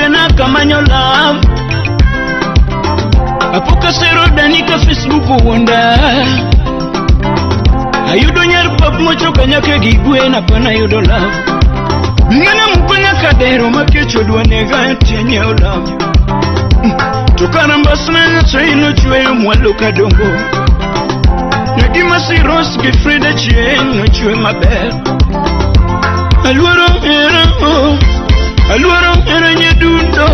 tena kama nyola apoka sero dani ka Facebook wonda ayudo nyar pap mocho kanyake gigwe na pana yudo love ngana mpanya kadero makecho dwanega tienye love tukana mbasna na chaino chwe mwalo kadongo Nagima si ros ki frida chien no chwe maber Aluaro era nyedundo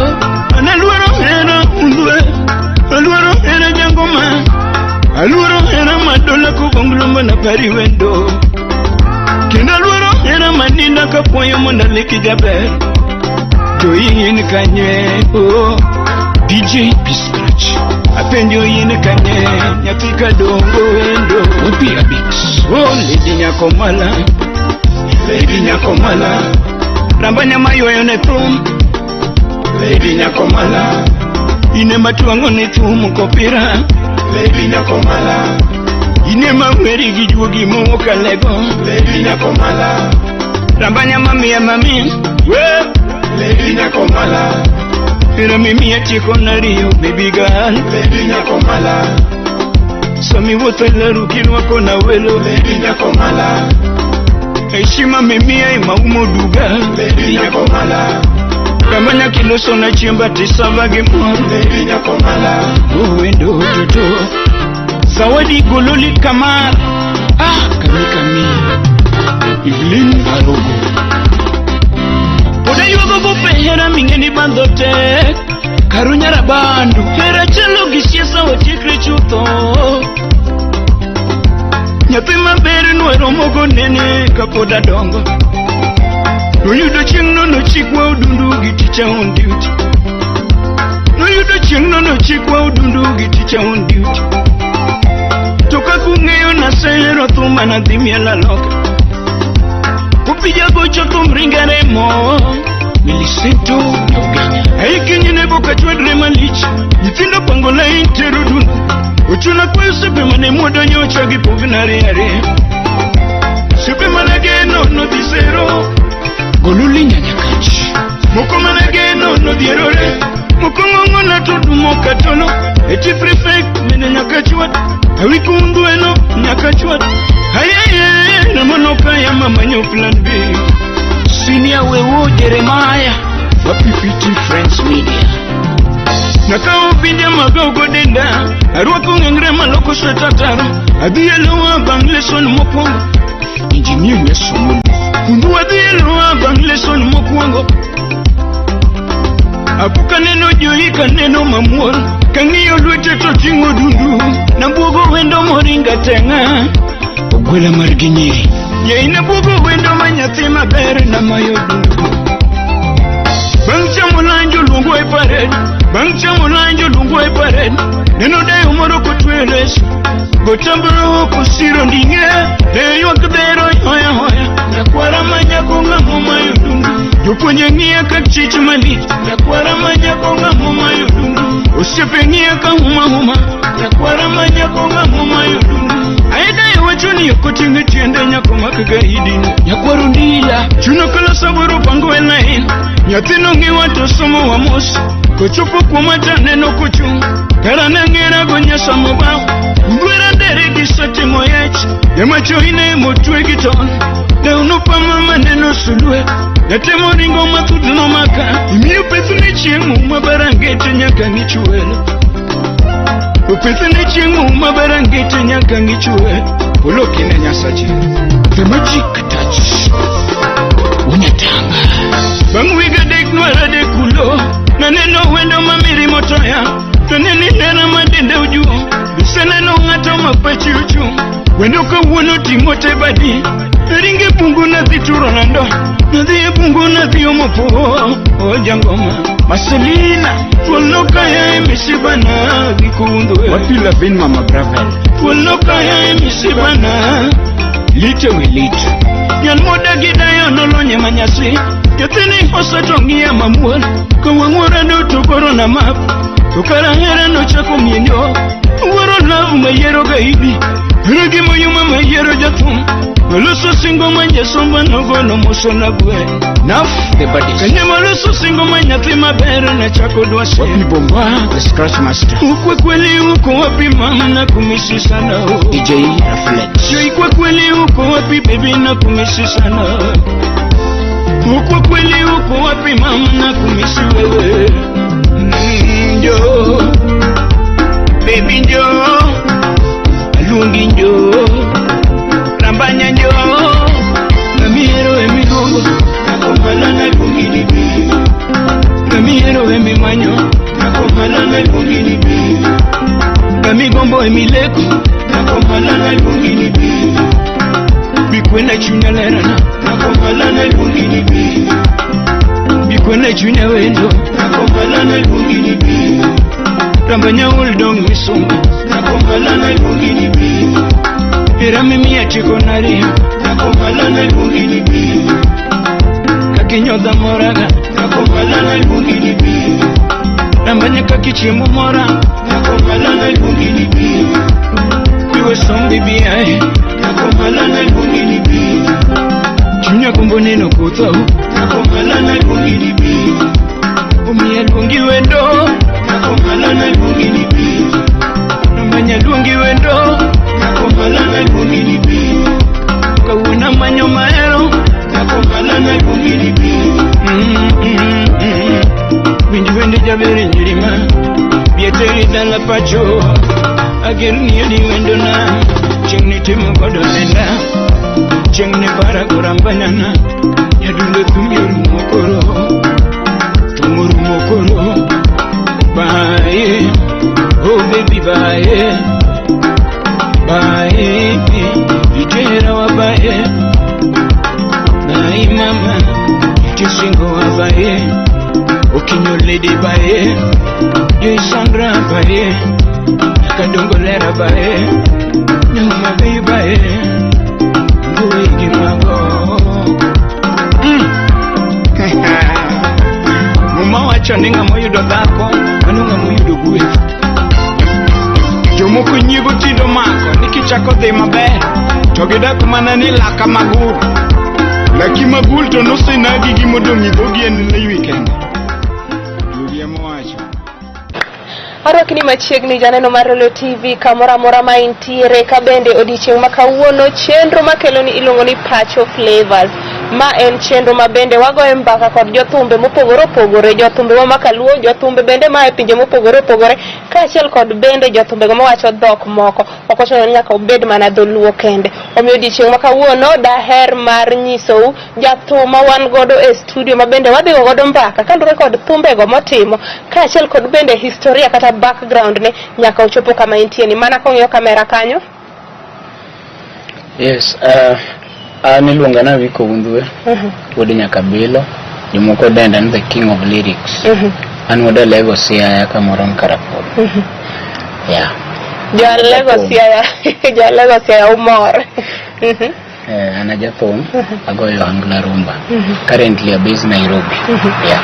Analuaro era Hundhwe Aluaro era jangoma Aluaro era madola kubongulumba na pari wendo Kina aluaro era maninda kapoyo mona leki jaber Joyin kanye DJ P-Scratch Apendio yine kanye Nyapika dongo wendo Upia Bix Lady Nyakomala Lady Nyakomala Rambanya mayo yone tum Lady Nyakomala Ine matuango ni tumu kopira Lady Nyakomala Ine maweri gijugi muka lego Lady Nyakomala Rambanya mami ya mami Lady Nyakomala Ira mimi ya chiko na rio baby girl Lady Nyakomala Sami wote la rukinu wako na welo Lady Nyakomala Heshima mimi ya ima umuduga Lady Nyakomala Kamanya kiloso na chimba tisavage mwan Lady Nyakomala Uwendo toto Zawadi gololi kamar kami Evelyn Arogo Oda yugo gupe hera mingeni bandote Karunyara bandu Hera chelo gisiesa watikri chuto Nyapima beri nwero mogo nene kapoda dongo Noyudo chingno no chikwa udundu giticha on duty Noyudo chingno no chikwa udundu giticha on duty Toka kungeyo na sehero thuma na dhimia la loka Kupija gocho tumringare mo Milicento Uganya Haiki nebo kachwa drema lich Nithindo pangola intero dundu Uchuna kwa sepe mane moda nyocha gipovinare yare Sepe manageno no disero Goluli nyanyakachi Moko manageno no dierore Moko ngongo na todu moka tono Eti prefect mene nyakachwa Awicko Hundhwe no nyakachwa Hayaye na manoka ya mama nyo plan B Senior wewo Jeremiah Wapipiti Friends Media Nakao vindia magogo denda Arwako ngengre maloko shetataro Adhielewa bangleson mokwango Engineer mesomoni Hundhwe adhielewa bangleson mokwango Apuka neno joika neno mamuol Kangiyo lwete totingo dundu Nambugo wendo moringa tenga Ogwela marginyiri Ye nabugo wendo manyathi maber na mayo dundu Bangcha mulanjo lungwe pared Bangcha mulanjo lungwe pared Neno dayo moro kutweles Gotambro kusiro ndinge Deyo kdero hoya hoya Nakwara manya konga mayo dundu Jupunye ngia kachichi malit Nakwara manya konga mayo dundu Usipe ngia ka huma Nakwara manya konga mayo dundu Aida wachuni yokotinga tiende nyakoma kagaidi Nyakwarundila Chuno kala saburu pangu elain Nyatino ngi watu somo wa mosi Kuchupu kumata neno kuchungu Karana ngira gonya samobao Ngwera ndere gisati moyechi Yamacho hine motue giton Daunupa mama neno sulue Natemo ringo matudu no maka Imiyo petuni chiengu mabarangete nyaka ngichuelo Upethene chingu mabarangete nyaka ngichue Poloki na nyasachi The magic touch Unyatanga Bangwiga deknwara dekulo Na neno wendo mamiri motoya Toneni nena madende ujuo Bisene no ngata mapachi uchu Wendo ka wono timote badi Ringe pungu na dhituro nando Nadhiye pungu na dhiyo mopo Ojangoma Maselina Tuoloka ya emisibana Awicko Hundhwe Wapila vin mama bravel Tuoloka ya emisibana Lite we lite Yan moda gidayo nolonye manyasi Yathini hosa tongia mamuol Kawangura no tokoro na map Tukara hera no chako mienyo Waro love mayero gaidi Ragi moyo mama yero jatum Maluso singo manja somba nogo no moso na bwe Naf the body Kanye maluso singo manja tima bere na chako dwase Wapi bomba the scratch master Ukwe kweli uko wapi mama na kumisi sana DJ Reflex Yo ikwe kweli uko wapi baby na kumisi sana Ukwe kweli uko wapi mama na kumisi wewe Njo Baby njo Alungi njo Rambanya njo Namiero emigongo Nakomala na kungilibi Namiero emimanyo Nakomala na kungilibi Namigombo emileko Nakomala na kungilibi Bikwena chunya lerana Nakomala na kungilibi Bikwena chunya wendo Nakomala na kungilibi Rambanya uldong misumba Nakomala na kungilibi Era mimi ya chiko nari Nakomala na kungilibi Kakinyo da moraga Nakomala na kungilibi Rambanya kakichimu mora Nakomala na kungilibi Iwe sombi biyae Nakomala na kungilibi Chunya kumboneno kutau Nakomala na kungilibi Umia lungi wendo Nakomala na kungilibi Rambanya lungi wendo Nakomala na kungilibi Kawuna manyo maero Nakomala na kungilibi Windi wende jabere njirima Bieteri dala pacho Agirni yedi wendo na Chengni timu kodo nenda Chengni para kurambanyana Yadunde tumyoru mokoro Tumuru mokoro Bye Oh baby bye Bye Ijera wa bye Bye mama Ijisingo wa bye Okinyo lady bye Yoi Sandra bye Kadongo lera bye Nyuma baby bye Ngui gimago Muma wacho ninga moyudo dhako Manunga moyudo gwe Jomoko nyigo tindo mako Nikichako dhe maber Togidak manani laka magul Laki magul to nose nagi gimodongi Dhogi enile weekend Dugi amowacho Arwakini machiegni janeno mar Lolwe TV kamora mora ma intiere ka bende odiochieng' ma kawuono chenro makelo ni iluongo ni PACHO FLAVAZ. Ma en chenro ma bende wagoye mbaka kod jothumbe mopogore opogore, jothumbe ma makaluo, jothumbe bende ma e pinje mopogore opogore, kaachiel kod bende jothumbe ma wacho dhok moko. Ok ochuno ni nyaka obed mana dholuo kende. Omiyo odiochieng' ma kawuono daher mar nyisou jathum ma wan godo e studio ma bende wadhigo godo mbaka kandore kod thumbego motimo, kaachiel kod bende historia kata background ne nyaka ochopo kama intie ni mana kong'iyo kamera kanyo. Yes, niluonga na Awicko Hundhwe, wodi nyakabilo, jomoko denda ni the king of lyrics. An woda Lagos ya kamoro Karapur. Yeah. Ja Lagos ya umor. Ana jathum, agoyo angla rumba. Currently a base Nairobi. Yeah.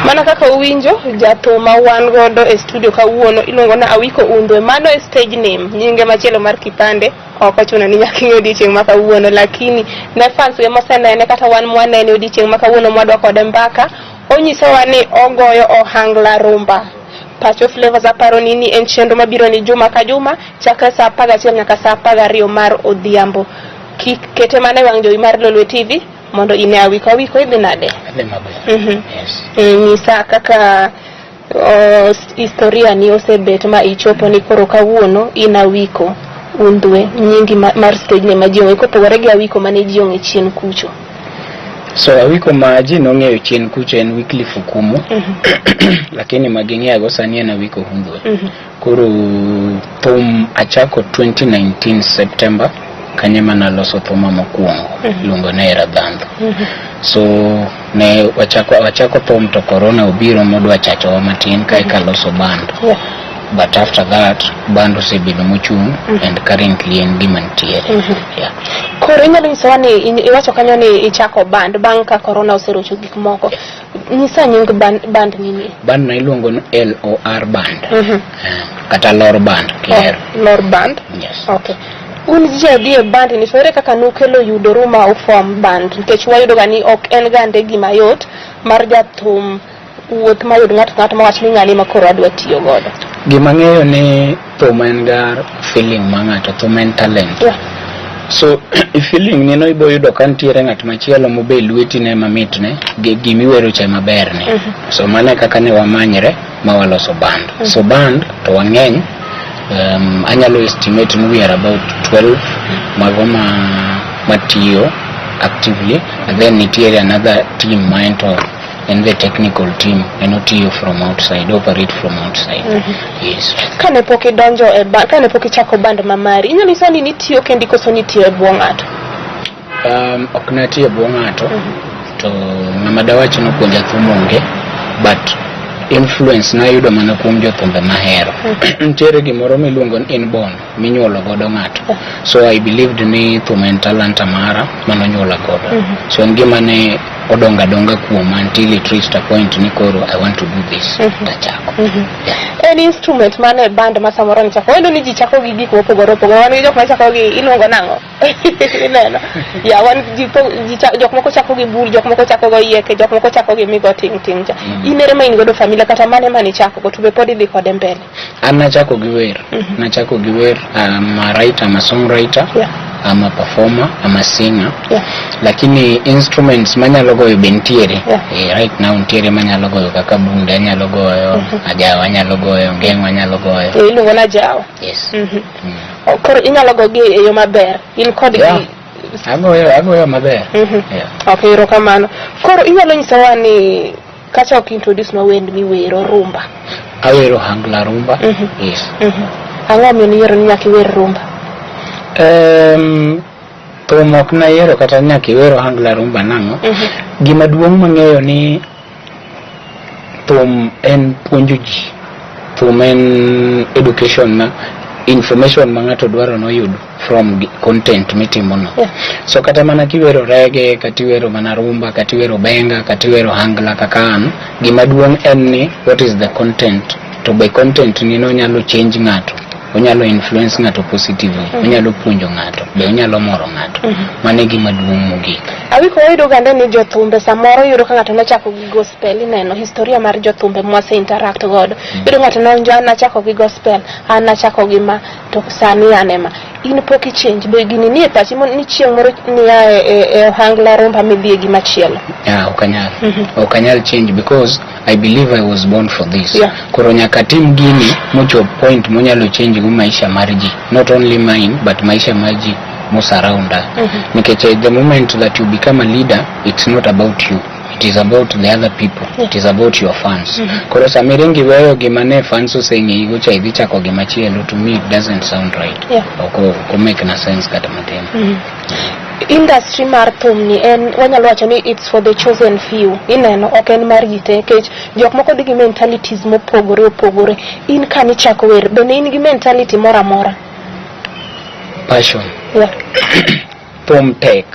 Mana kaka uwinjo jathum ma wan godo e studio kawuono iluongo na Awicko Hundhwe. Mano e stage name, nyinge machielo mar kipande. Ok ochuno ni nyaka ng'e odiochieng' ma kawuono, lakini ne fans we mosenene kata wan mwanene odiochieng' ma kawuono mwadwa kode mbaka, onyisowa ni ogoyo ohangla rumba. PACHO FLAVAZ aparo ni en chenro mabiro ni juma ka juma chakre saa 11 nyaka saa 12 mar odhiambo. Kete mana wang jowi mar Lolwe TV mondo ine Awicko idhi nade? Adhi maber. Yes. Nyisa kaka historia ni osebet ma ichopo ni koro kawuono ina Awicko Hundhwe nyingi mar stage ne ma ji ong'e kopogore gi Awicko mane ji ong'e chien kucho. So Awicko ma ji nong'eyo chien kucho en Weekly Fukumu. Lakini maging'eyago sani en Awicko Hundhwe. Koro thum achako 2019 September kanye mana loso thuma mokwongo luongo ne era dhando. So ne wachako thum to corona obiro modwa chacho matin kai ka loso band. But after that band osebedo mochung and currently en gima ntiere. Yeah. Koro inyalo nyisowa ni iwacho kanyo ni ichako band bang' ka corona oserocho gik moko. Nyisa nying band nini? Band na iluongo ni LOR band. Kata Lor band kihero. Lor band? Yes. Okay. un je band ni fere kaka nukelo yudo ruma form band nikech wayudo gani ok en gande gima yot mar jathum wuoth mayud ng'at ma wach ni ng'ani ma koro adwa tiyo godo. Gima ng'eyo ni thum en gar feeling ma ng'ato, thum en talent. So feeling ni no ibo yudo kan tiere ng'at machielo mobe lweti ne mamitne gimiwero cha maber ne. So mane kaka ne wamanyre ma waloso band. So band to wang'eny anyalo estimate ni we are about 12 mago matiyo actively, and then nitiere another team mine and the technical team and not you from outside, operate from outside. Yes. Kane poki donjo e band, kane poki chako band mamari, inyalo nyisa ni nitiyo kendi koso nitiyo e buo ng'ato? Ok natiyo e buo ng'ato, to ng'ama dawachi nopuonja thum onge, but influence na yudo mana kuom jothumbe mahero. Nitiere gimoro miluongo ni inborn minyuolo godo ng'ato. So I believed ni thum en talanta mara manonyuola godo. So en gima ne odonga kuom until it reached a point ni koro I want to do this. Tachako. En instrument mane band ma samoro ni chako. Wendo ni ji chako gi gik mopogore opogore. Wan gi jok ma chako gi iluongo nang'o? Ineno. Ya wan jok moko chako gi bul, jok moko chako go yeke, jok moko chako gi migo ting cha. Inere ma in godo familia kata mane mani chako go to be podi dhi kode mbele. An nachako gi wer. Nachako gi wer. I'm a writer, I'm a songwriter. I'm a performer, I'm a singer. Lakini instruments manyalo goyo bentiere. Right now ntiere manyalo goyo kaka bunda, nyalo goyo, ajawa nyalo goyo, ngengwa nyalo goyo. Iluongo na ajawa. Yes. Koro inyalo gogi e yo maber. In kod gi agoyo maber. Okay, erokamano. Koro inyalo nyisowa ni kacha ok introduce no wend miwero rumba. Awero hangla rumba. Yes. Ang'o miyo niyiero ni nyaka iwer rumba? Thum ok nayiero kata nyaka iwero hangla rumba nang'o. Gima duong' mang'eyo ni thum en puonjo ji. Thum en education na information ma ng'ato dwaro no yud from content mitimono. So kata mana kiwero reggae, kata iwero mana rumba, kata iwero benga, kata iwero hangla kaka an, gima duong' en ni what is the content. To by content ni no nyalo change ng'ato. Onyalo influence ng'ato positively, onyalo puonjo ng'ato, be onyalo moro ng'ato. Mane gima duong' mogik. Awiko wayudo gande ni jothumbe samoro yudo ka ng'ato nochako gi gospel, ineno historia mar jothumbe mwase interact godo. Yudo ng'ato nonjo nachako gi gospel, an nachako gi ma to sani anema. In poki change be gini ni e pachi ni chieng' moro ni e hangla rumba midhi gi machielo. Okanyal change because I believe I was born for this. Koro nyaka tim gini mocho point monyalo change go maisha marji, not only mine but maisha marji mo surround us. Nikech the moment that you become a leader, it's not about you. It is about the other people. It is about your fans. Koro samirengi weyo gimane fans osengi gocha idhi chako gimachielo, to me it doesn't sound right. Oko make na sense kata matin. Industry mar thum ni en wanyalo wacho ni it's for the chosen few. Ineno ok en mar ji te, kech jok moko digi mentalities mopogore. In kani chako wer, bende in gi mentality mora mora? Passion. Thum tek.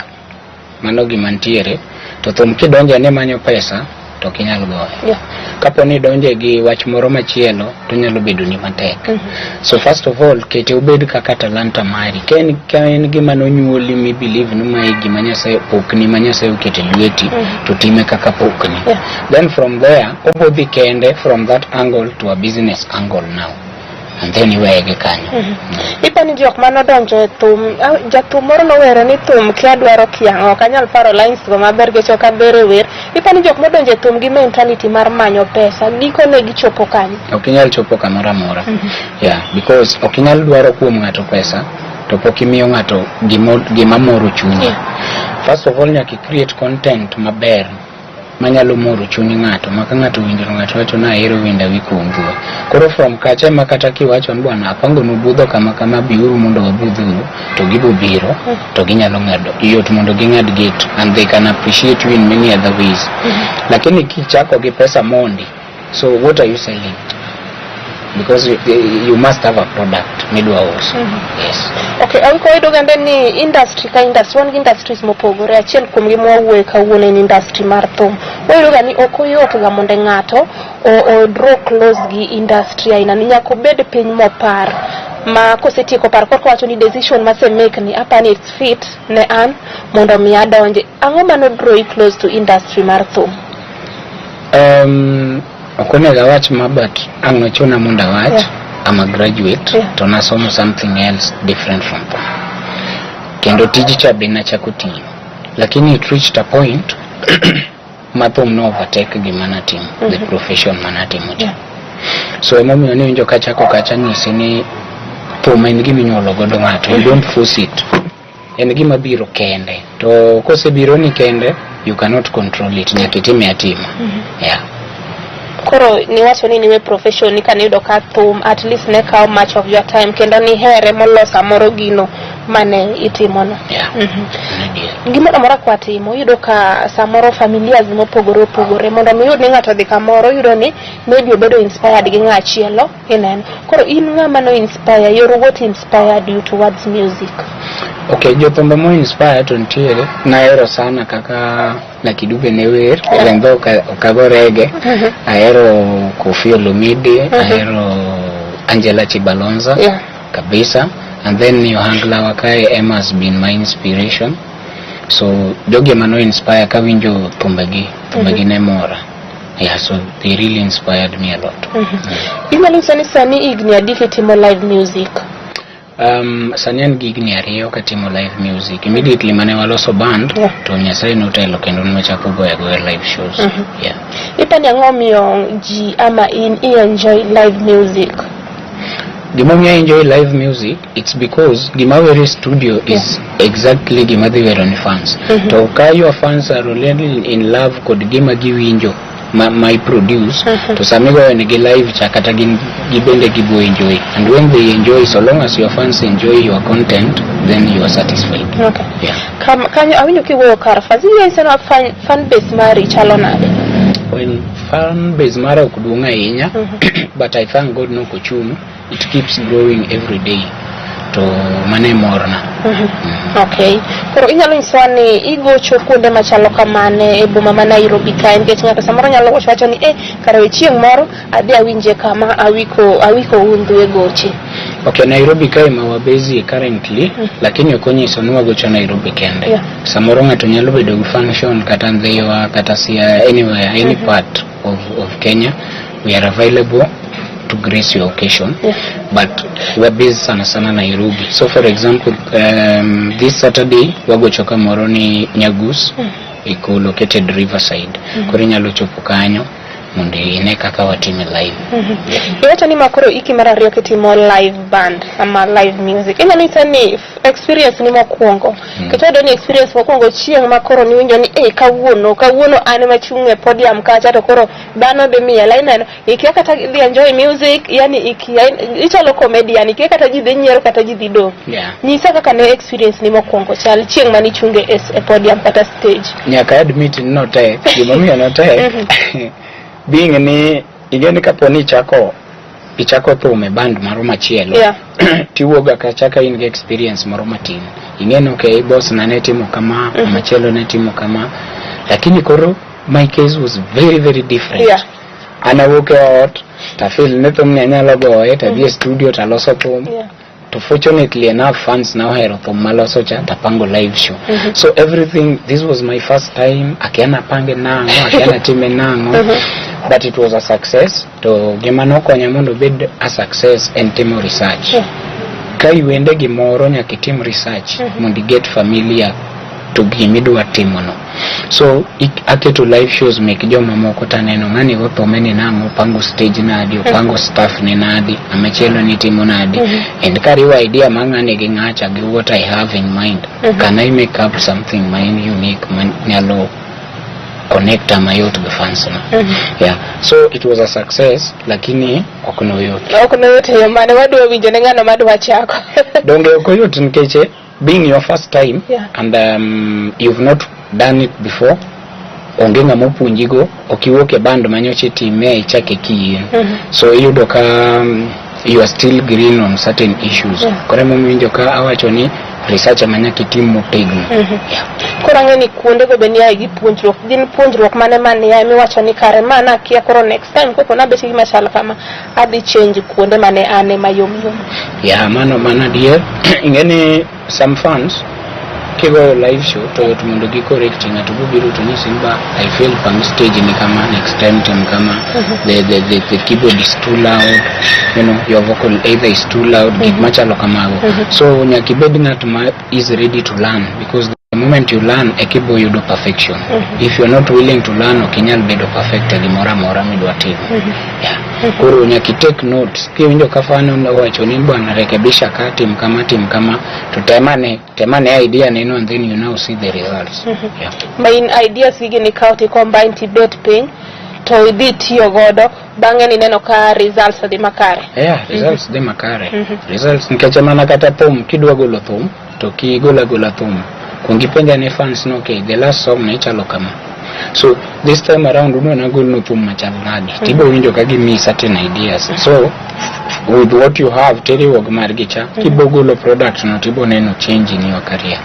Mano gimantiere. To thum kidonje ne manyo pesa to kinyalo goyo. Kapo ni donje gi wach moro machielo to nyalo bedo ni matek. So first of all, kete ubed kaka talanta mari. Ken gima nonyuoli mi believe ni mai gima Nyasaye pokni ma Nyasaye okete lweti to time kaka pokni. Then from there, obodhi kende from that angle to a business angle now. And then iwege kanyo. Ipani jok manodonjo e thum, jathum moro nowero ni thum kia dwaro kiang', ok anyal paro lines go maber gecho ka bere wer. Ipani jok modonjo e thum gi mentality mar manyo pesa, giko ne gichopo kanyo. Ok inyal chopo kamoro amora. Because ok inyal dwaro kuom ng'ato pesa to pok imiyo ng'ato gima moro chunye. First of all, nyaka create content maber manyalo moro chunyi ng'ato, maka ng'ato winjo ng'ato wacho na ahero winda Awicko Hundhwe. Koro from kacha makata kiwacho bwana apango nubudho kama biuru mondo wabudhuru, to gibo biro to ginyalo ng'ado yot mondo ging'ad gate, and they can appreciate you in many other ways. Lakini kichako gi pesa mondi, so what are you selling? Because you must have a product midwa also. Yes. Okay, Awicko wayudo gande ni industry ka industry, wan gi industries mopogore. Achiel kuom gi mwawuoye kawuono en industry mar thum. Wayudo ga ni ok oyot ga mondo ng'ato o draw close gi industry aina ni nyaka obed piny mopar ma kosetieko par korko wacho ni decision ma se make ni apani it's fit ne an mondo mi adonje. Ang'o mano draw you close to industry mar thum? Okonego awach ma but ang'o chuna mondo awach. I'm a graduate to nasomo something else different from thum. Kendo tiji cha bina cha kutiyo. Lakini it reached a point mathum no overtake gimana team, the profession mana timo. So emomiyo ni winjo kachako kacha nyisi ni thum en gima inyuolo godo ng'ato. You don't force it. En gima biro kende. To kosebiro ni kende, you cannot control it. Nyaka itime atima. Koro ni wacho ni niwe profession ni kaniyudo ka thum at least ne kao much of your time kendo ni here molosa moro gino mane itimono. Gimoro amora kwa timo yudo ka samoro familia zimopogore opogore mondo mi yud ni ng'ato dhi kamoro yudo ni maybe obedo inspired gi ng'achielo ineno. Koro in ng'ama no inspire, what inspired you towards music? Okay, jothumbe mo inspired to ntiere naero sana kaka Nakidube newer kendo okago reggae. Aero Koffi Olomide, aero Angela Chibalonza kabisa, and then Yohangla Wakai Emma has been my inspiration. So jogi mano inspire kawinjo thumbegi ne mora. So they really inspired me a lot. Inyalo sani igni adiki timo live music? Sani an gigni ariyo katimo live music. Immediately mane waloso band to Nyasaye notelo kendo nwachako goyo live shows. Ipani ang'o miyo ji ama in enjoy live music? Gimomiyo enjoy live music, it's because Gimawere studio is exactly Gimadhiwero ni fans. To ka your fans are really in love kod gima giwinjo my produce to samigo enigi live chakata gibende gibo enjoy, and when they enjoy, so long as your fans enjoy your content, then you are satisfied. Kanyo awinjo kiwuoyo kar faziyo iseno fan base mari chalo nade? Well, fan base mara okuduong' ahinya, but I thank God no kochung. It keeps growing every day. To mane morna. Okay. Koro inyalo nyiswa ni igocho kuonde machalo kamane e boma ma Nairobi kae, nikech ng'ato samoro nyalo wacho ni kare chieng' moro adhi awinje kama Awicko Hundhwe goche. Okay, Nairobi kae ma wabezi currently, lakini okonyiso ni wagocho Nairobi kende. Samoro ng'ato nyalo bedo gi function kata Ndhiwa kata Siaya, anywhere, any part of Kenya, we are available to grace your occasion, but we're based sana Nairobi. So for example, this Saturday wagochoka moroni Nyagus, iko located Riverside. Kuri nyalo chopo kanyo mundi ine kaka watime live. Iwacho ni makoro iki mara ariyo kitimo live band ama live music. Inyalo nyisa ni experience ni mokwongo. Ketodo ni experience mokwongo chieng' makoro ni winjo ni kawuono ane machung' e podium kacha to koro dhano be miya line ikia kata dhi enjoy music, yani ichalo comedian, ikia kata ji dhi nyiero kata ji dhi do. Nyisa kaka ne experience ni mokwongo chal chieng' mani chunge e podium kata stage. Nyaka admit no te, gimomiyo no te. Being ni igeni kaponi ichako thum e band maro machielo, tiwoga kachaka in experience maro matin. Ingeno okay, boss na netimo kama, machielo netimo kama, lakini koro my case was very very different. Ana woke out ta feel netom nyalo goye ta di studio ta loso thum. To fortunately enough fans now hero thum maloso cha tapango live show. So everything, this was my first time akiana pange nango, akiana time nango. But it was a success. To gimano konya mondo bed a success and timo research. Kai wende gimoro nyaka tim research mondo get familiar to gimidwa timono. So aketo live shows make joma moko taneno ngani go thomeni nango, pango stage nadi, pango staff ni nadi, amechelo ni timo nadi, and kariwa idea mangane gi ngacha gi what I have in mind. Can I make up something mine unique nyalo connect mayot be fans na. So it was a success, lakini okono yote yomane wadwa winjo ne ngano madwa chako. Donge okoyot nkeche being your first time and you've not done it before. Ongenga mopunjigo okiwoke band manyoche time ichake kien. So you doka you are still green on certain issues. Kore mominjo ka awacho ni research manya kitim motegno. Koro ng'eni kuonde go benia gi puonjruok gin puonjruok mane ya mi wacho ni kare mana kia koro next time koko na beti machal kama adhi change kuonde mane ane mayom. Mana dear ingeni some fans kigo live show to mondo gi correct ng'ato biro to ni simba I feel pang stage ni kama next time kama the keyboard is too loud, you know, your vocal either is too loud, gik machalo kamago. So nyakibed ng'at ma is ready to learn, because the moment you learn a keyboard you do perfection. If you're not willing to learn okinyal bedo perfect gimora mora midwa timo. Koro nyaki take notes kiwinjo kafano wacho ni bwana rekebisha tim kama to temane idea neno, and then you now see the results. Main ideas gini kauti combine tibet ping to idhi tiyo godo bange ni neno ka results di makare. Results di makare. Results nikeche mana kata thum kidwa golo thum to kigola thum kungipenja ne fans no, okay, the last song na ichalo kama. So this time around na golo no thum machal nadi tibo winjo ka give me certain ideas. So with what you have teri wog margicha kibo golo product no tibo neno change in your career.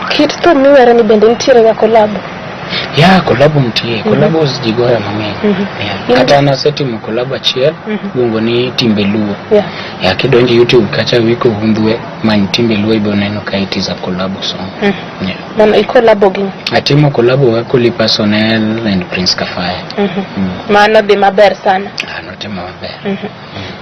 Kit thum miwere ni bende nitiere ga collab. Collabo mtie, collabos jigoya mang'eny. Kata na setimo collabo achiel gongo ni timbe luo. Kidonji YouTube kacha Awicko Hundhwe man timbe luo ibo neno ka it is a collabo song. Mano collabo gi. Atimo collabo ga Kuli Personnel and Prince Kafaya. Mano de maber sana. Notimo maber.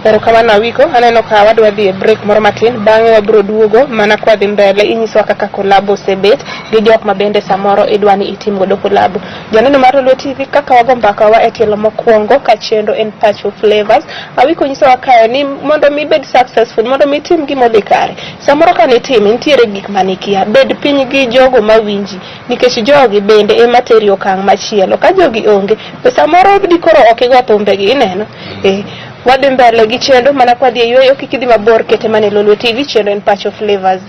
Pero kama na Awicko aneno ka wadwa dhi break moro matin bang'e wabro duogo mana kwa dhi mbele inyiso kaka collabo sebet gi jok mabende samoro idwani itim godo collabo. Janeno mar Lolwe TV kaka wago mbaka wa etielo mokwongo ka chendo en PACHO FLAVAZ. Awicko nyiso wakayo ni mondo mi bed successful, mondo mi tim gimo dhi kare. Samoro ka ni tim nitiere gik manikia bed piny gi jogo mawinji nikech jogi bende ema teri okang' machielo. Ka jogi onge to samoro dikoro okigo thumbe gi ineno. Wadhi mbele gi chendo mana kwa dhi yweyo kikidhi mabor kete mane Lolwe TV chendo en PACHO FLAVAZ.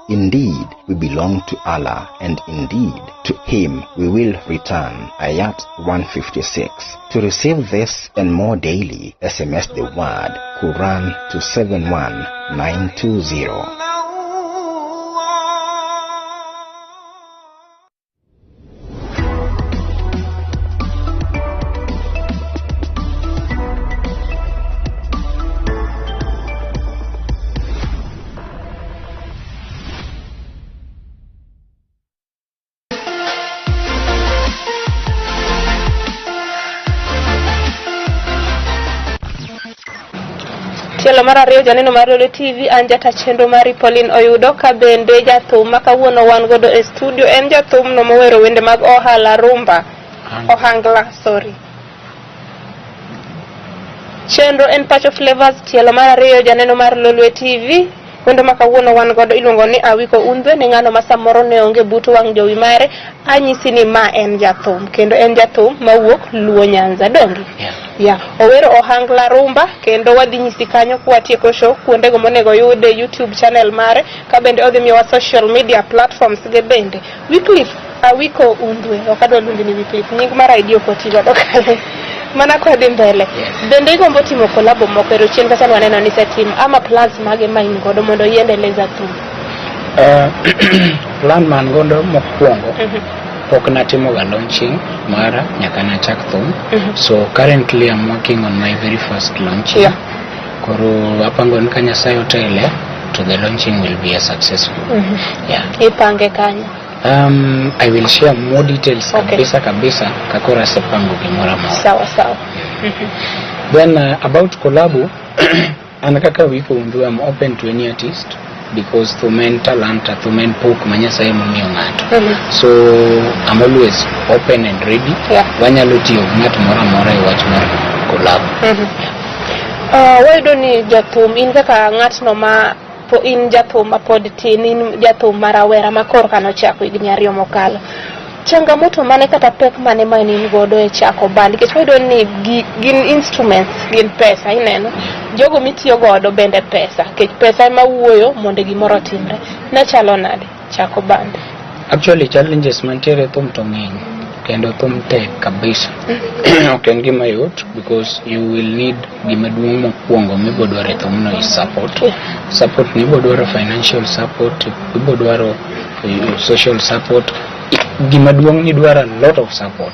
Indeed, we belong to Allah, and indeed, to Him we will return. Ayat 156. To receive this and more daily, SMS the word Quran to 71920. Tielo mar ariyo janeno mar Lolwe TV anjata chendo mari Pauline oyudo ka bende jathum makawuono wan godo e studio en jathum no mowero wende mag ohala rumba ohangla chendo en PACHO FLAVAZ. Tielo mar ariyo janeno mar Lolwe TV wendo makawuono wan godo iluongo ni Awicko Hundhwe ne ng'ano ma samoro ne onge buto wang' jowi mare anyisi ni ma en jathum kendo en jathum mawuok Luo Nyanza dongi. Owero ohangla rumba kendo wadhi nyisi kanyo kwatieko show kuonde go monego yude YouTube channel mare ka bende odhi miwa social media platforms ge bende Wycliffe Awicko Hundhwe okadwa luongi ni Wycliffe nying mar ID okotigo dokale mana kwa dhi mbele bende igombo timo collabo moko ero chien kata waneno ni setim ama plans mage main godo mondo iendeleza thum. Plan man godo mokwongo pok natimo ga launching mara nyaka na chak thum. So currently I'm working on my very first launching. Koro apango ni kanya sayo tele to the launching will be a successful. Ipange kanya. I will share more details kabisa kakora sepango kimora mao. Sawa. Then about collabo anakaka Awicko Hundhwe I'm open to any artist because thumen talanta thumen pok manyasa emo miyo ng'ato. So I'm always open and ready. Wanyalo tiyo ng'at mora mora e wach mar collabo. Wayudo ni jathum in kaka ng'atno ma po in jathum ma pod tin in jathum marawera makor kano chako higni 2 mokalo changamoto mane kata pek mane in godo e chako band nikech wayudo ni gin instruments gin pesa ineno jogo mitiyo godo bende pesa nikech pesa ema wuoyo mondo gimoro otimre ne chalo nade chako band. Actually challenges mantiere thum to ng'eny kendo thum tek kabisa. Ok en gima yot because you will need gima duong' mokwongo mibodwaro e thumno is support. Support ni ibodwaro financial support, ibodwaro social support. Gima duong' ni dwaro a lot of support.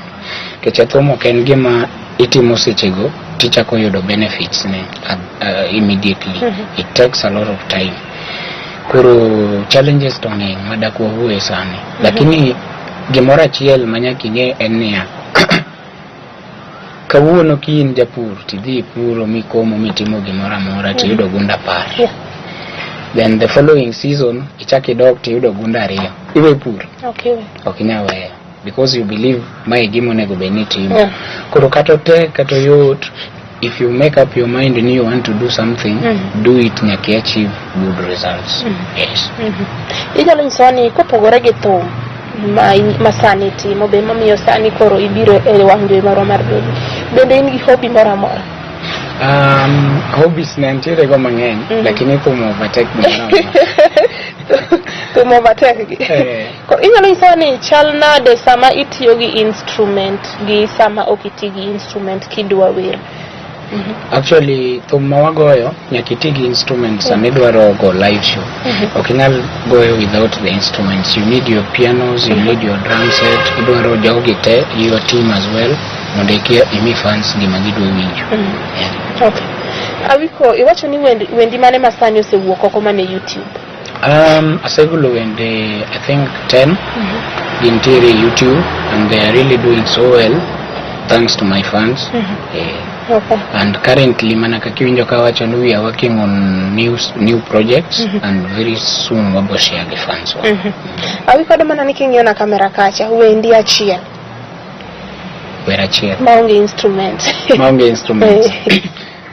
Kecha thum ok en gima itimo sechego tichako yudo benefits ne immediately. It takes a lot of time. Koro challenges to ng'eny madakwa huwe sani. Lakini gimoro achiel manyaka ing'e en niya kawuono ki in japur tidhi puro mikomo mitimo gimoro amora tiyudo gunda par. Then the following season ichaki dok tiyudo gunda ariyo. Iwe pur. Okay. Ok inyaweyo because you believe mae gimo nego beni timo. Koro kato yot. If you make up your mind and you want to do something, do it nyaki achieve good results. Yes. Inyalo nyiso ni kopogore gi thum ma sani timo be mamiyo sani koro ibiro e wang' jowi moro mar dodi bende in gi hobby moro amora? Hobbies ne ntiere go mang'eny lakini thum overtake thum overtake gi. Inyalo nyiso ni chal nade sama itiyo gi instrument gi sama ok iti gi instrument kidwa wer? Actually thum mawagoyo nyaka iti gi instruments and idwaro go live show. Ok inyal goyo without the instruments. You need your pianos, you need your drum set, idwaro jogi te, your team as well mondo imi fans gima gidwa winjo. Okay. Awicko, iwacho ni wendi mane masani osewuok oko mane YouTube? Asegolo wende I think 10 gintiere YouTube and they are really doing so well thanks to my fans. Okay. And currently manaka kiwinjo kawacho ni we are working on new projects and very soon wabo share the fans. Awicko mana niking'iyo na kamera kacha wendi achiel. Wer achiel. Maonge instrument. Maonge instrument.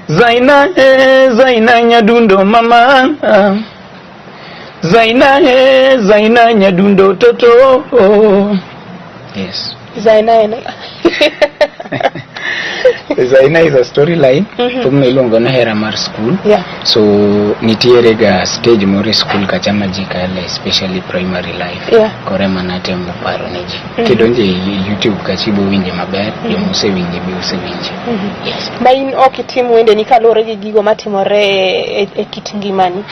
Zaina nyadundo mama. Zaina nyadundo toto. Yes. Zaina Zaina is a storyline. Thum ilongo na hera mar school. So nitiere ga stage moro school kachama jikale especially primary life. Kore manate mparo neji. Kidonje YouTube kachibo winje maber, yomuse winje bi use winje. Yes. Bain ok timu wende ni kalore gi gigo matimore e kit ngimani.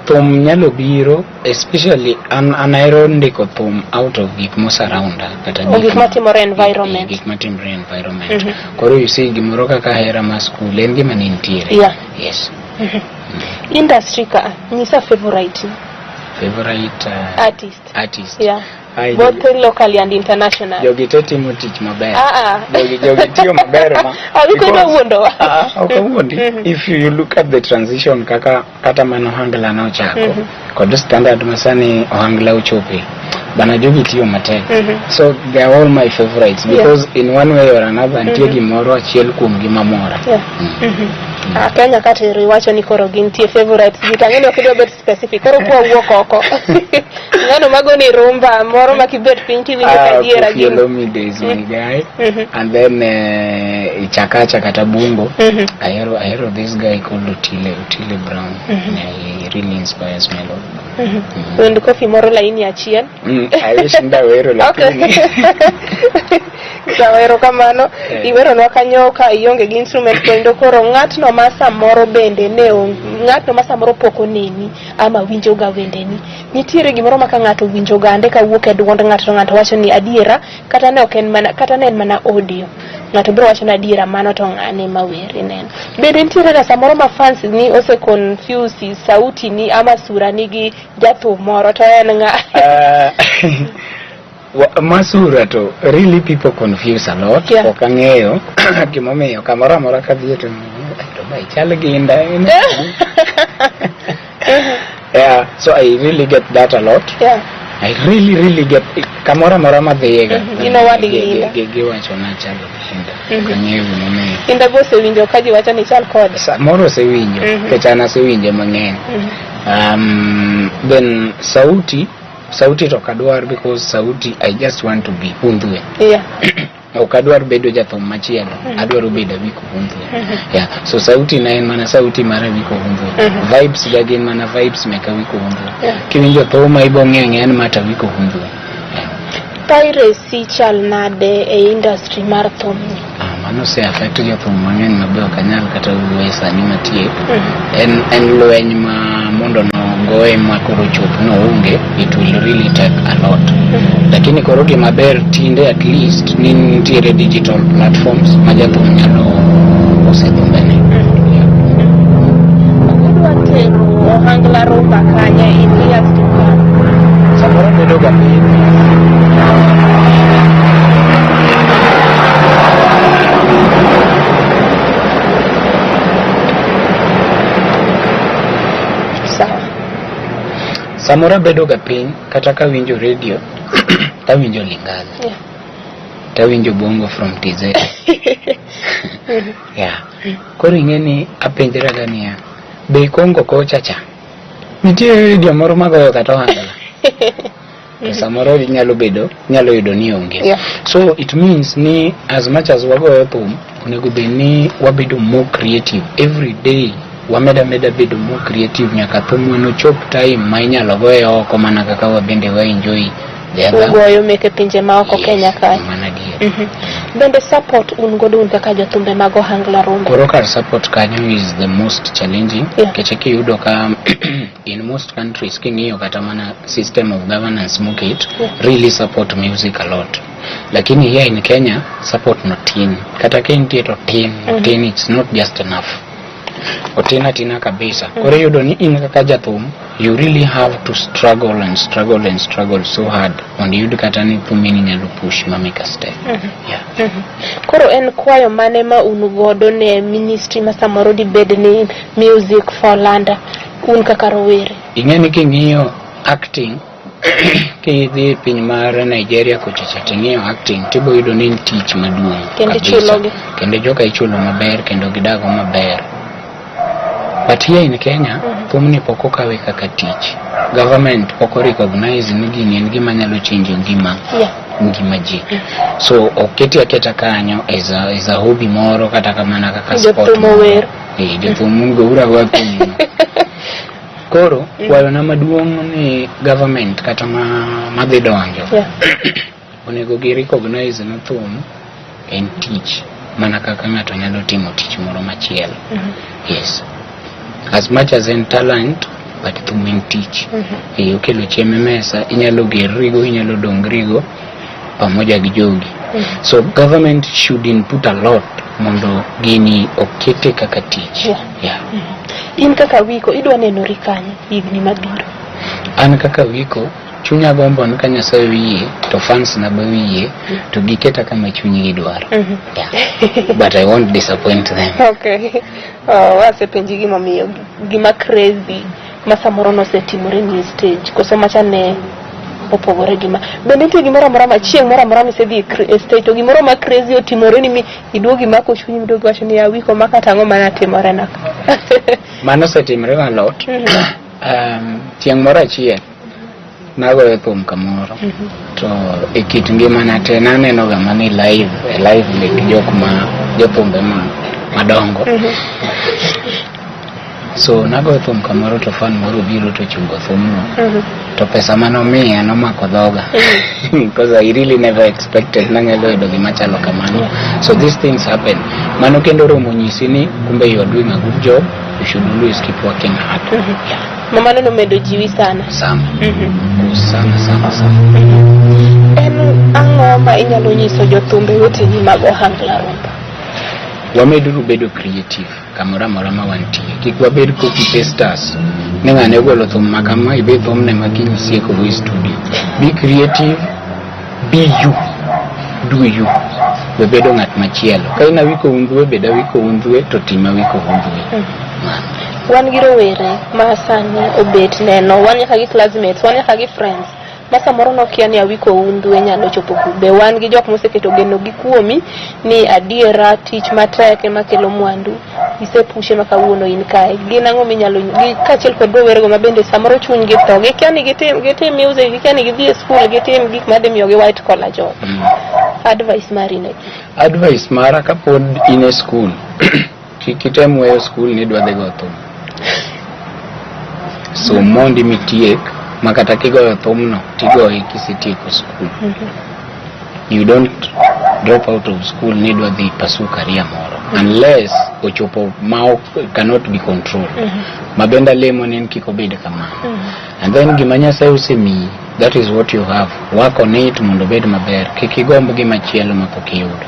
Thum nyalo biro especially anaero ndiko thum out of gik mo surrounda kata gik matimore environment. Gik matimore environment. Koro you see gimoro kaka hera ma school en gima nintiere. Yes. Industry ka nyisa favorite artist. Both locally and international. Jogi timo tich maber. Jogi tiyo maber ma. Awicko do wuondo. Okay, if you look at the transition kata mano hangla na ochako kod standard masani ohangla uchope bana jogi tiyo matek. So they are all my favorites because in one way or another antie gimoro achiel kuom gimamora. Kenya kata riwacho ni koro gintie favorites gitang'eni ok idwa bet specific koro kwa wuok oko. Ngano mago ni rumba moro makibet piny tiwinjo kadiera gi Yellow Days my guy. And then Chakacha kata Bungo. I hear this guy called Otile Brown. He really inspires me a lot. Wendo kofi moro laini achiel. I wish ndawero lakini. Sawero kamano iwero no kanyoka ionge gi instrument kendo koro ng'atno masa moro bende ng'atno masa moro poko neni ama winjo ga wendeni nitiere gimoro maka ng'ato winjo gande ka wuok e duond ng'ato wacho ni adiera kata ne ok en mana kata ne en mana audio ng'ato biro wacho ni adiera mano to ng'ane maweri neno bende nitiere ga samoro ma fans ni ose confuse sauti ni ama sura ni gi jathum moro to en ng'a Masura to really people confuse a lot. Okang'eyo gimomiyo kamoro amora kadhi to bai chal ginda. So I really get that a lot. I really get kamoro amora madhiega. You know what ginda? Giwacho na chal ginda. Okang'eyo gimomiyo. Inda bose winjo kaji wacho ni chal kod. Moro se winjo, kechana se winjo mang'eny. Then sauti sauti to kadwar because sauti I just want to be Hundhwe. Yeah. Okadwar bedo jathum machielo, adwaro bedo Awicko Hundhwe. Yeah. So sauti na en mana sauti mar Awicko Hundhwe. Vibes ga gin mana vibes mek Awicko Hundhwe. Kiwinjo thum ma ibong'e en mata Awicko Hundhwe. Piracy chal nade e industry mar thum? Mano se affect jothum mang'eny mabe ok anyal kata wuoye sani matie. En lweny ma mondo no goe ma koro chop no onge, it will really take a lot. Lakini koro gima ber tinde at least ni nitiere digital platforms ma jathum nyalo ose thumbene. Kudwa tero ohangla rumba kanya in years to come? Samoro bedo ga samora bedo ga piny kata ka winjo radio ta winjo lingala. Yeah. Ta winjo bongo from TZ. Yeah. Koro ing'eni apenjra gania be Kongo kocha cha nitie radio moro magoyo kata ohangla. Samoro nyalo yudo ni onge. Yeah. So it means ni as much as wagoyo thum onego bed ni wabedo more creative every day. Wameda bedo more creative nyaka thum no chop time ma inyalo goye oko mana kaka wabende wa enjoy goyo meke pinje ma oko Kenya kae. Mana die. Bende support un godo un kaka jothumbe mag ohangla rumba? Koro kar support kanyo is the most challenging. Keche kiyudo ka in most countries king'iyo kata mana system of governance mokit really support music a lot. Lakini here in Kenya support not tin. Kata kintie to tin it's not just enough. Otina tina kabisa. Kore yudo ni in kaka jathum you really have to struggle so hard on yudo kata ni thumini nyalo push ma make a step. Yeah. Koro en kwayo mane ma unu godo ne ministry ma samoro di bed ni music for land un kaka rowere? Ing'eni king'iyo acting kidhi piny mar Nigeria kochacha ting'iyo acting tibo yudo ni tich maduong' kendo joka ichulo maber kendo gidago maber. But here in Kenya, thumni poko kawe kaka tich. Government poko recognize ni gini en gima nyalo change ngima ji. So oketi aketa kanyo as a hobby moro kata kamana kaka sport. Jothum go ura wa piny. Koro kwayo na maduong' ni government kata madhi donjo. Onego gi recognize na thum en tich mana kaka ng'ato nyalo timo tich moro machielo. Yes. As much as in talent, but thum en tich. Okelo chiemo mesa, inyalo gerrigo, inyalo dongrigo pamoja gi jogi. So government should input a lot mondo gini okete kaka tich. In kaka Awicko idwa nenori kanye higni mabiro? An kaka Awicko chunya gombo ni ka Nyasaye wiye to fans na wiye to giketa kama chunyi gidwaro. But I won't disappoint them. Okay. Wase penji gima crazy ma samoro no setimore ni stage koso machane opogore gima bende nitie gimoro amora machieng' moro amora misedhi stage to gimoro ma crazy otimore ni mi iduogi mako chunyi midogi wacho ni Awicko maka tango mana timore na mano setimore a lot. Tieng' moro achiel nagoyo thum kamoro to ekit ngimana te naneno ga mani live like jothumbe madongo. So nagoyo thum kamoro to fan moro biro to chungo thumno to pesa manomiya nomako dhoga because I really never expected nanyalo yudo gima chalo kamano. So these things happen. Mano kendo romo nyisi ni kumbe you are doing a good job, you should always keep working hard. Mama no medo jiwi sana. Sana. En ang'o ma inyalo nyiso jothumbe weteni mag ohangla rumba? Wameduru bedo creative kamora mora ma wantie. Kik wabed copy pasters. Nengane golo thum makama ibe thum ne makini sieko go studio. Be creative, be you. Do you. Bebedo ng'at machielo. Ka ina Awicko Hundhwe beda Awicko Hundhwe to tima Awicko Hundhwe. Wan gi rowere ma sani obet neno, wan nyaka gi classmates, wan nyaka gi friends masa moro nokia ni Awicko Hundhwe nyalo chopo be wan gi jok moseketo geno gi kuomi ni adiera tich matek ema kelo mwandu isepushe makawuono in kae gin ang'o minyalo gi kachiel kod werego mabende samoro chuny gi to gikiani gitim music gikiani gidhi e school gitim gik madimiyo gi white collar job. Advice mari ne advice mara kapod in e school kitem weyo school ni dwa dhi go thum so mondi mitiek makata kigoyo thumno tigoye kisetieko school. You don't drop out of school ni dwa dhi pursue career moro unless ochopo ma cannot be controlled. Mabenda lemo nen kiko bede kama and then gimanya sai usemi that is what you have, work on it mondo bed maber kikigombo gimachielo mapokiyudo.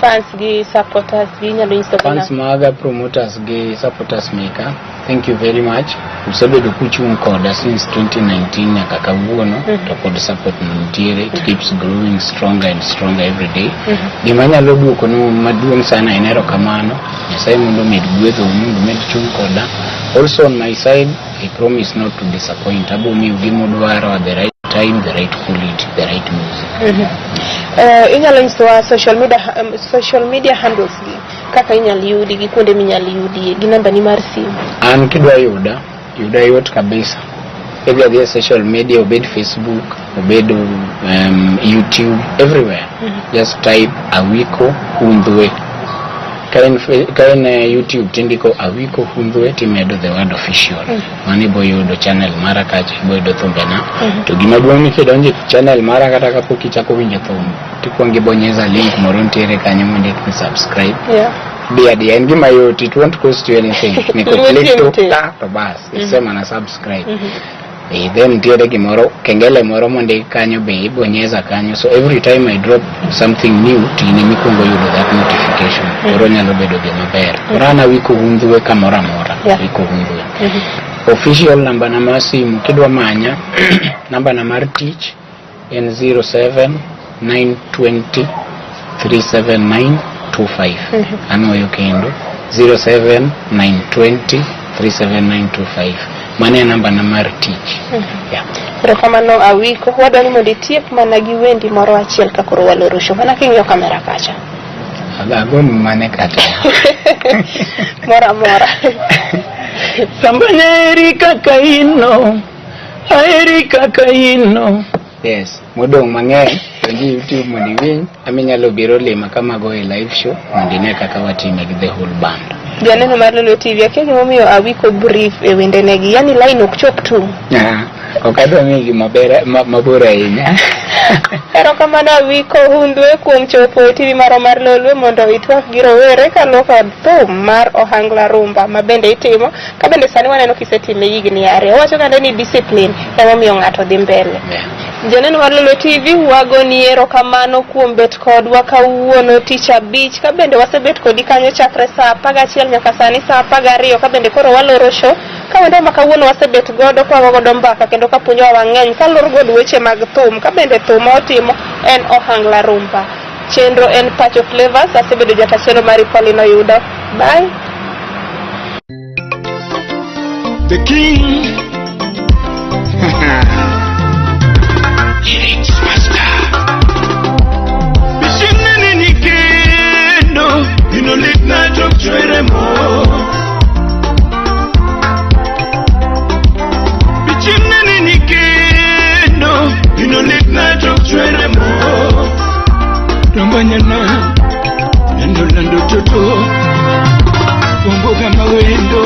Fans gi supporters gi nyalo insto fans maga promoters gi supporters maker, thank you very much. Usebedo kuchung koda since 2019 nyaka kawuono to pod support nitiere. It keeps growing stronger and stronger every day. Gimanya lo duoko no maduong sana enero kamano Nyasaye mondo med gwedho mondo med chung koda. Also on my side I promise not to disappoint. Abo mi gimodwaro at the right time, the right quality, the right music. Inyalo insto social media handles gi kaka inyalo yudi gi kuonde minyalo yudi gi namba ni mar simu. An kidwa yuda yot kabisa. Every social media, obed Facebook, obed YouTube, everywhere. Just type Awicko Hundhwe. Kain YouTube tindiko Awicko Hundhwe timedo the word official. Mani boyudo channel mara kacha boyudo thumbena. To gimaduong ni kidonje channel mara kata kapok ichako winjo thum. Tikuongi bonyeza link moro ntiere kanyo mondo ni subscribe. Dia and give my yout, it won't cost you anything. Niko click to bas. Isema na subscribe. Then tiere gimoro kengele moro mondo kanyo be bonyeza kanyo. So every time I drop something new, tini mikungo yudo that notification. Oro nyalo bedo gima ber. Orana Awicko Hundhwe kamora mora. Awicko Hundhwe. Official number na masimu kidwa manya number na mar teach en 07 920 379 25. Ano yo kendo 07 920 37925. Mane namba na mar teach. Rekamano Awicko wadani mondo itiek mana gi wendi moro achiel ka koro walorosho mana king'iyo kamera kacha. Agoni mane kata. Mora. Sambanya Erika Kaino. Yes, modong mang'eny kwenye YouTube mondo win aminyalo biro lima kama go e live show mondo ne kaka watime gi the whole band. Janeno mar Lolwe TV akenge momiyo Awicko brief e wende negi yani line ok chop tu. Okadwa mingi mabora ahinya. Erokamano Awicko Hundhwe kuom chopo e TV mar Lolwe mondo itwak gi rowere kalo kod thum mar ohangla rumba mabende itimo kabende sani waneno kisetime higni 2. Owacho kande ni discipline emomiyo ng'ato dhi mbele. Janeno mar Lolwe TV wagoni erokamano kuom bet kodwa kawuono tich abich kabende wasebet kodi kanyo chakre saa 11 nyaka sani saa 12 kabende koro waloro show kawendo makawuono wasebet godo kwa godo mbaka kendo kapunyo wang'eny kaloro godo weche mag thum kabende thum otimo en ohangla rumba. Chenro en PACHO FLAVAZ. Asebedo jata chenro mari Paulino Yudo. Bye. The king. King's master. Bishimene nikendo, late night of Chweremo. Bishimene nikendo, late night of Chweremo. Rambanyana, lando toto, bongo kama wendo,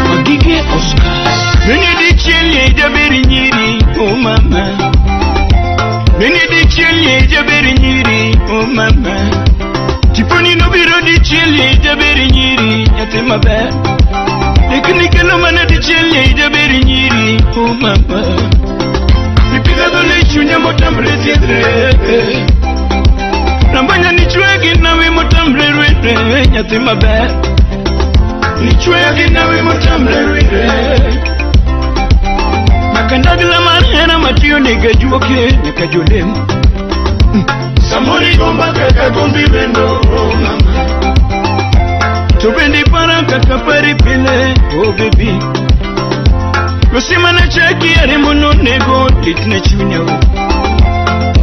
magige Oscar. Mene di chenye jaberi nyiri, oh mama. Mene di chenye jaberi nyiri, oh mama. Tiponi no biro di chenye jaberi nyiri, yate mabe. Teknike no mana di chenye jaberi nyiri, oh mama. Nipiga dole chunya motambre tiedre. Rambanya ni chwegi nawe motambre rwere, yate mabe. Ni chwegi nawe motambre rwere. Makandagla manhera matiyo nega juoke neka jolemo. Samori gomba kaka gombi bendo mama. To bendi para kaka pari pile oh baby. Gosima na chaki yare mono nego litna chunyawo.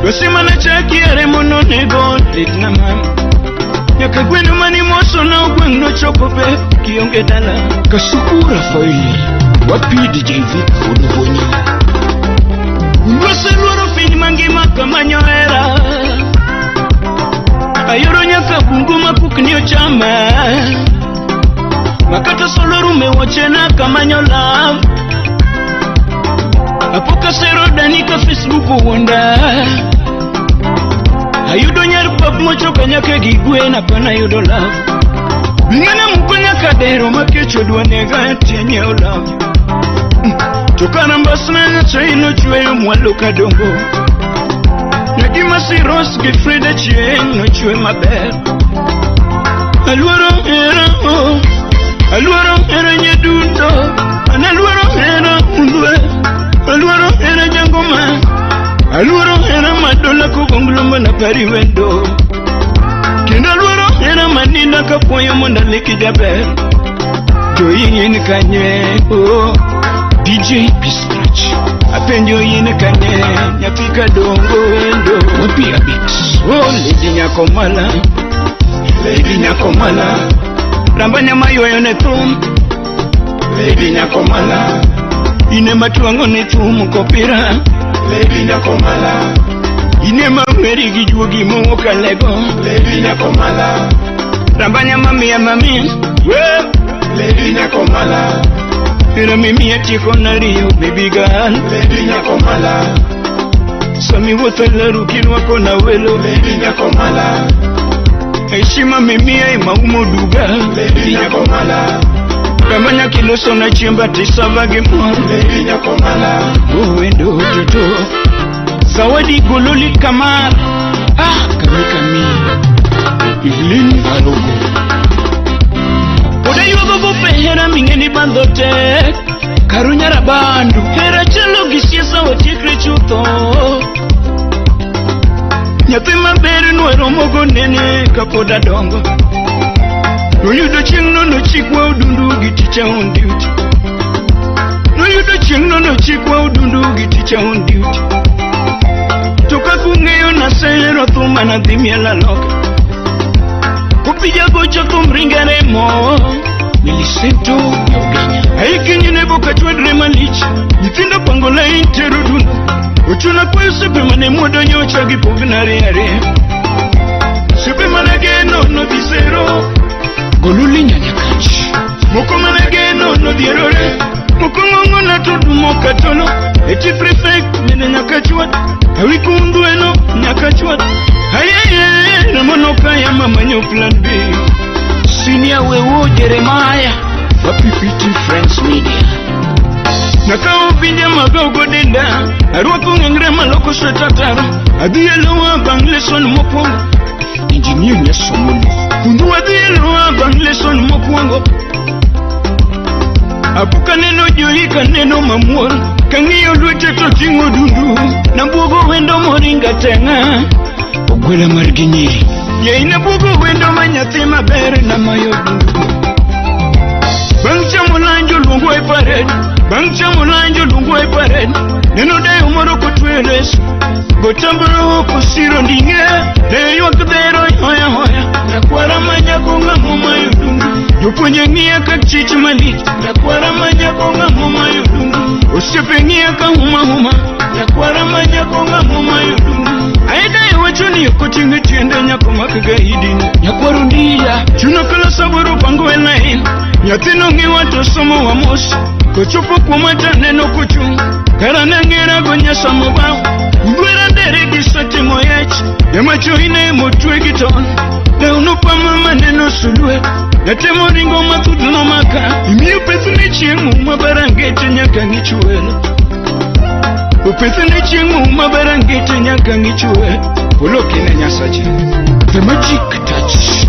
Gosima na chaki yare mono nego litna mama. Nyaka gweno mani moso na ugweng no chokope kionge dala. Kasukura faili wapi DJ Vic udubonyo. Ngwase luoro fini mangima kama nyoera. Ayoro nyaka bungu makukni ochama. Makata soloru mewachena kama nyola. Apoka sero danika Facebook wonda. Ayudo nyar pap mocho kanyake gigwe na pana yudo love. Bingana mkonya kadero makecho duanega tienye love. Chokana mbasna na chaino chwe mwalo kadongo. Nyagima si ros gifrida chien no chwe maber. Aluoro era oh. Aluoro era nyedundo. Analuoro era Hundhwe. Aluoro era jangoma. Aluoro era madola kubongulumba na pariwendo. Kenda aluoro era manina kapoyo monda leki jaber. Joyi yini kanye oh. DJ Pistrach apenjo yini kanye nyapika dongo endo. Wapi abix oh lady nyakomala. Lady nyakomala. Rambanya mayoyo ne thum. Lady nyakomala. Ine matuango ne thum kopira. Lady nyakomala. Ine mameri gijuogi moka lego. Lady nyakomala. Rambanya mami ya mami. Well. Lady nyakomala. Era mimi ya chiko na rio baby girl. Lady nyakomala. Sami wotalaru kinwako na welo. Lady nyakomala. Heshima mimi ya maumo duga. Lady nyakomala. Kamanya kiloso na chimba tisavage mwa. Lady nyakomala. Uwendo joto. Zawadi gululi kamar. Ah kamika mi Evelyn Alogo. Oda yugo gope hera mingeni bandote. Karunyara bandu. Hera chalo gisiesa watikre chuto. Nyathi maber nwero mogo nene kapoda dongo. Noyudo chieng'no nochikwa udundu gi teacher on duty. Noyudo chieng'no nochikwa udundu gi teacher on duty. Toka kung'eyo nasehero thuma na dhi miela loka. Kupija gocho thum ringare mo. Milisento yaugenya. Aikinyi nebo katwedre malich. Nyithindo pangola intero dundu. Uchuna kwa yusepe mane mwodo nyocha gipognare are. Sepe manageno no disero. Goluli nyanyakachi. Moko manageno no dierore. Moko ngongo na todu moka tolo. Eti prefect nene nyakachwa. Awicko Hundhwe no nyakachwa. Ayeye na monoka ya mama nyo plan B. Senior wewo Jeremiah. Wapipiti Friends Media. Nakao pinja magogo denda. Arwako ngengre maloko swetataro. Adhiyelowa bangleson mopongo. Engineer nyasomolo. Hundhwe adhiyelowa bangleson mopongo. Apuka neno joika neno mamuol. Kangiyo lwete to tingo dundu. Nambuogo wendo moringa tenga. Ogwela marginyiri. Ye inabuogo wendo manyathi maber na mayo dundu. Bang chamulanjo lungo e pared. Bang chamulanjo lungo e pared. Neno dayo moro kotweles. Gotambro kusiro ndinge. Deyo akdero hoya hoya. Nakwara manya konga muma yudundu. Yupunye ngia kakchichi malik. Nakwara manya konga muma yudundu. Usipe ngia ka huma huma. Nakwara manya konga muma yudundu. Aida wachoni yukotinge tiende nyakoma kagahidini. Nyakwarundila. Chunakala saburu pangu elain. Nyathino ngiwa to somo wa mosi. Kochopo kumata neno kuchungu. Karanangira gonya samobao. Ngwera dere disati moyechi. Yamacho ine motwe giton. Leunupa mama neno sulwe. Yatemo ringo matudu no maka. Imiyo pethune chiengu mabarangete nyaka ngichuela. Upethune chiengu mabarangete nyaka ngichuela. Poloki na nyasachi. The magic touch.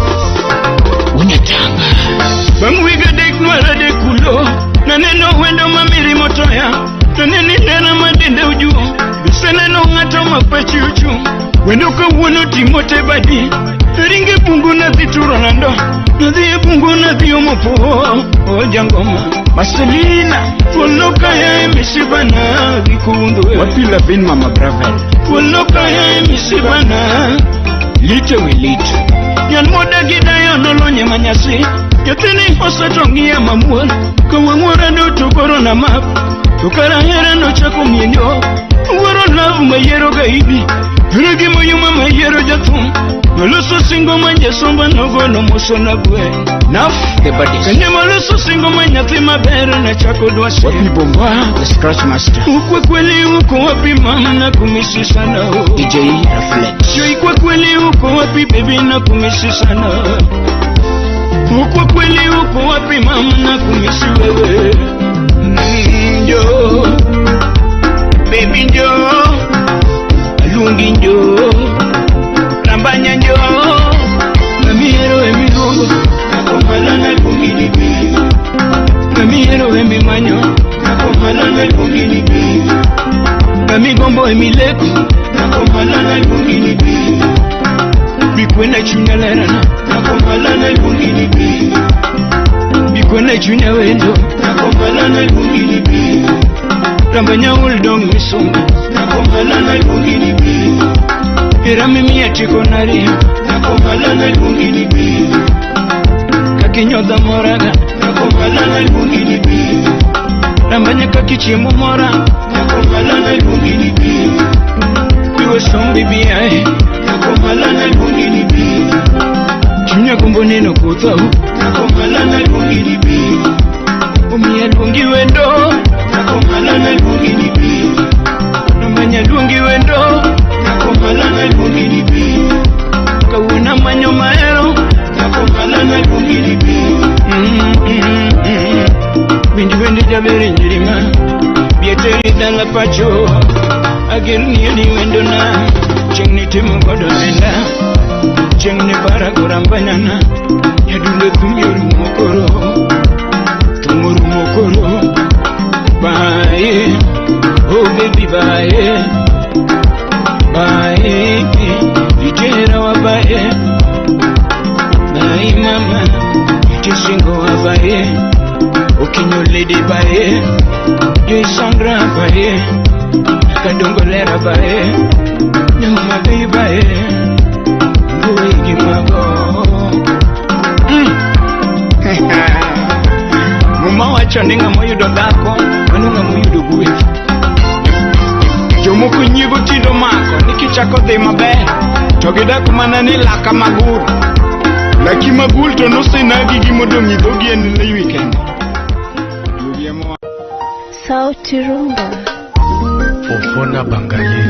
Unyatanga. Bangwiga dek nwara de kulo. Na neno wendo mamiri motoya. Na neni nena madende ujuo. Bisene no ngato mapachi uchu. Wendo ka wono timote badi. Ringe bungu na dhituro nando. Nadhi bungu na dhiyo mopo. O jangoma Marcelina. Poloka ya eme misibana Hundhwe. Wapi Lavin Mama Bravel? Waloka ya misibana lite wilite. Yan moda gidayo nolonye manyasi. Yotini hosa tongia mamual. Kawa mwara do tukoro na map. Tukara hera no chako mienyo. Waro love mayero gaidi. Regi moyuma mayero jatum. Noluso singo manje somba nogo no moso na bwe. Naf the bodies. Kanye maluso singo manje tima bere na chako dwasi. Wapi Bomba the Scratch Master? Ukwe kweli uko wapi mama na kumisi sana DJ Reflex. Yo ikwe kweli uko wapi baby na kumisi sana. Ukwe kweli uko wapi mama na kumisi wewe. Njo baby njo alungi njo rambanya njo namiero emirongo nakomala na kungilibi namiero emimanyo nakomala na kungilibi namigombo emileko nakomala na kungilibi bikwena chunya lerana nakomala na kungilibi bikwena chunya wendo nakomala na kungilibi rambanya uldong misonga nakomala na kungilibi era mimi yachiko nari nakomala na kungilibi kakinyoda moraga nakomala na kungilibi rambanya kakichimo mora nakomala na kungilibi kiwo sombi biae nakomala na kungilibi chunya kumboneno kutau nakomala na kungilibi umia lungi wendo nakomala na kungilibi rambanya lungi wendo nakomala na kungilibi kawuna manyo maero nakomala na kungilibi Bindi bendi jabere njirima bieteri dala pacho agerni ni wendo na chengni timo godo nenda chengni bara gorambanyana yadule tumyoru mokoro bye oh baby bye bye ijera wa bye bye mama itisingo wa bye okinyo lady bye yo Sandra bye kadongolera bye nyama baby bye ngoyi mago mama wacho ndinga moyudo dhako manunga moyudo gweth jomoko nyiego tindo mako nikichako dhi maber to gidak mana ni laka magul laki magul to nosenagi gimodong' idhogi en le weekend Sauti Rumba Ofona Bangaye